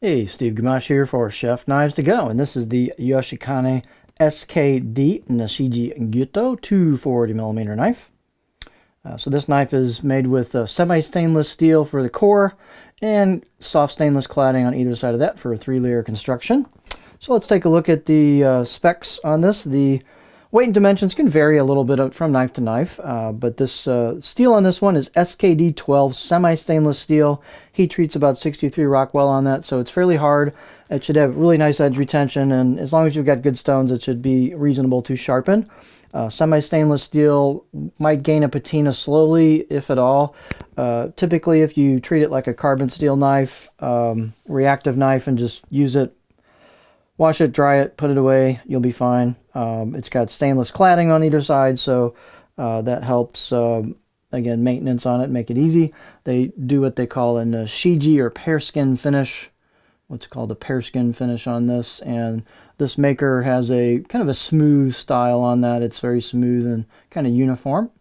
Hey, Steve Gamache here for Chef Knives to Go, and this is the Yoshikane SKD Nashiji Gyuto 240mm knife. So this knife is made with semi-stainless steel for the core and soft stainless cladding on either side of that for a 3-layer construction. So let's take a look at the specs on this. The weight and dimensions can vary a little bit from knife to knife, but this steel on this one is SKD 12 semi-stainless steel. Heat treats about 63 Rockwell on that, so it's fairly hard. It should have really nice edge retention, and as long as you've got good stones, it should be reasonable to sharpen. Semi-stainless steel might gain a patina slowly, if at all. Typically, if you treat it like a carbon steel knife, reactive knife, and just use it, wash it, dry it, put it away, you'll be fine. It's got stainless cladding on either side, so that helps, again, maintenance on it, make it easy. They do what they call a Nashiji or pear skin finish, what's called a pear skin finish on this, and this maker has a kind of a smooth style on that. It's very smooth and kind of uniform.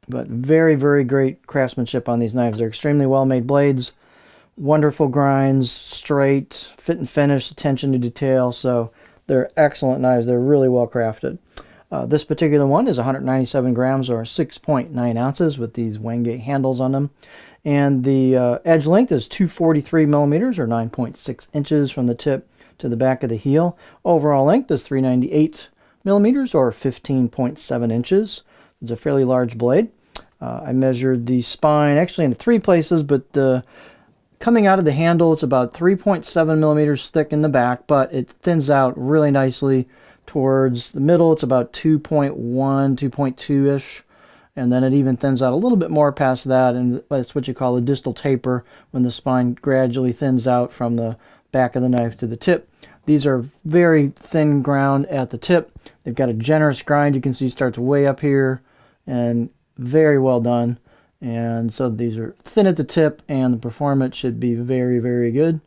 But very, very great craftsmanship on these knives. They're extremely well-made blades, wonderful grinds, straight, fit and finish, attention to detail. So they're excellent knives. They're really well crafted. This particular one is 197 grams or 6.9 ounces with these Wenge handles on them. And the edge length is 243 millimeters or 9.6 inches from the tip to the back of the heel. Overall length is 398 millimeters or 15.7 inches. It's a fairly large blade. I measured the spine actually in 3 places, but coming out of the handle, it's about 3.7 millimeters thick in the back, but it thins out really nicely towards the middle. It's about 2.1, 2.2-ish, and then it even thins out a little bit more past that, and that's what you call a distal taper, when the spine gradually thins out from the back of the knife to the tip. These are very thin ground at the tip. They've got a generous grind. You can see starts way up here, and very well done. And so these are thin at the tip, and the performance should be very, very good.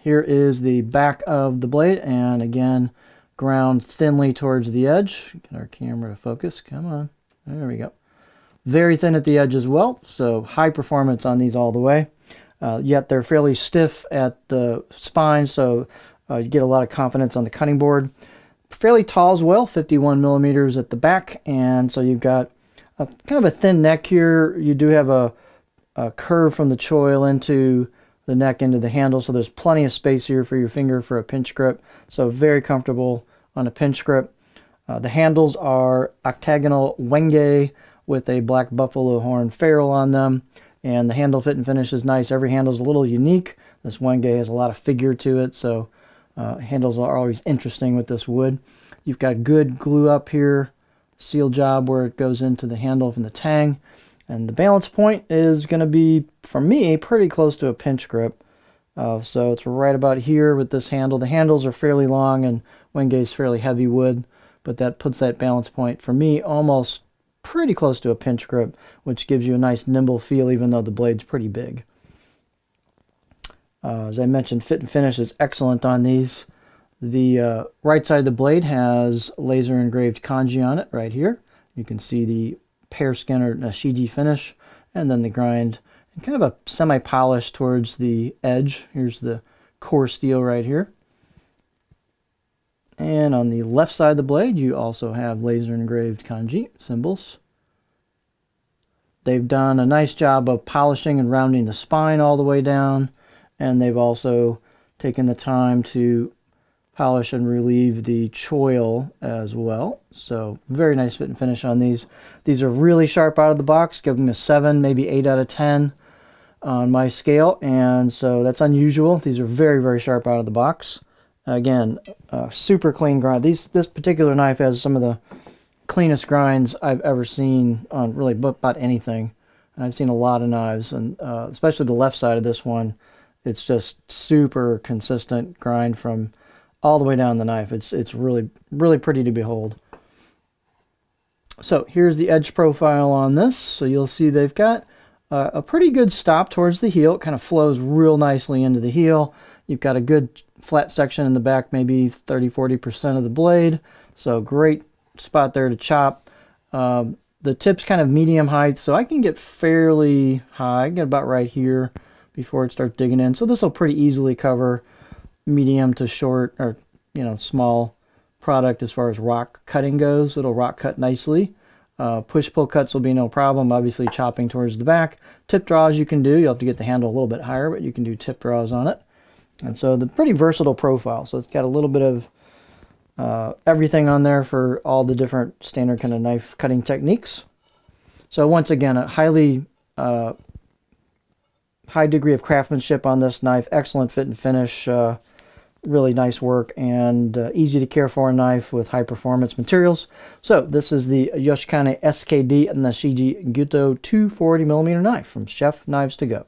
Here is the back of the blade, and again, ground thinly towards the edge. Get our camera to focus. Come on. There we go. Very thin at the edge as well, so high performance on these all the way. Yet they're fairly stiff at the spine, so you get a lot of confidence on the cutting board. Fairly tall as well, 51 millimeters at the back, and so you've got kind of a thin neck here. You do have a curve from the choil into the neck into the handle, so there's plenty of space here for your finger for a pinch grip, so very comfortable on a pinch grip. The handles are octagonal Wenge with a black buffalo horn ferrule on them, and the handle fit and finish is nice. Every handle is a little unique. This Wenge has a lot of figure to it, so handles are always interesting with this wood. You've got good glue up here, seal job where it goes into the handle from the tang. And the balance point is going to be, for me, pretty close to a pinch grip. So it's right about here with this handle. The handles are fairly long and Wenge is fairly heavy wood, but that puts that balance point, for me, almost pretty close to a pinch grip, which gives you a nice nimble feel even though the blade's pretty big. As I mentioned, fit and finish is excellent on these. The right side of the blade has laser engraved kanji on it right here. You can see the pear skin or Nashiji finish, and then the grind, and kind of a semi-polish towards the edge. Here's the core steel right here. And on the left side of the blade, you also have laser engraved kanji symbols. They've done a nice job of polishing and rounding the spine all the way down, and they've also taken the time to polish and relieve the choil as well. So very nice fit and finish on these. These are really sharp out of the box. Give them a 7, maybe 8 out of 10 on my scale, and so that's unusual. These are very, very sharp out of the box. Again, super clean grind. This particular knife has some of the cleanest grinds I've ever seen on really about anything. And I've seen a lot of knives, and especially the left side of this one. It's just super consistent grind from all the way down the knife. It's really, really pretty to behold. So here's the edge profile on this. So you'll see they've got a pretty good stop towards the heel. It kind of flows real nicely into the heel. You've got a good flat section in the back, maybe 30-40% of the blade. So great spot there to chop. The tip's kind of medium height, so I can get fairly high. I can get about right here before it starts digging in. So this will pretty easily cover medium to short, or small product as far as rock cutting goes. It'll rock cut nicely. Push-pull cuts will be no problem, obviously chopping towards the back. Tip draws you can do. You'll have to get the handle a little bit higher, but you can do tip draws on it. And so the pretty versatile profile. So it's got a little bit of everything on there for all the different standard kind of knife cutting techniques. So once again, a high degree of craftsmanship on this knife. Excellent fit and finish. Really nice work, and easy to care for knife with high performance materials. So this is the Yoshikane SKD Nashiji Gyuto 240mm knife from Chef Knives to Go.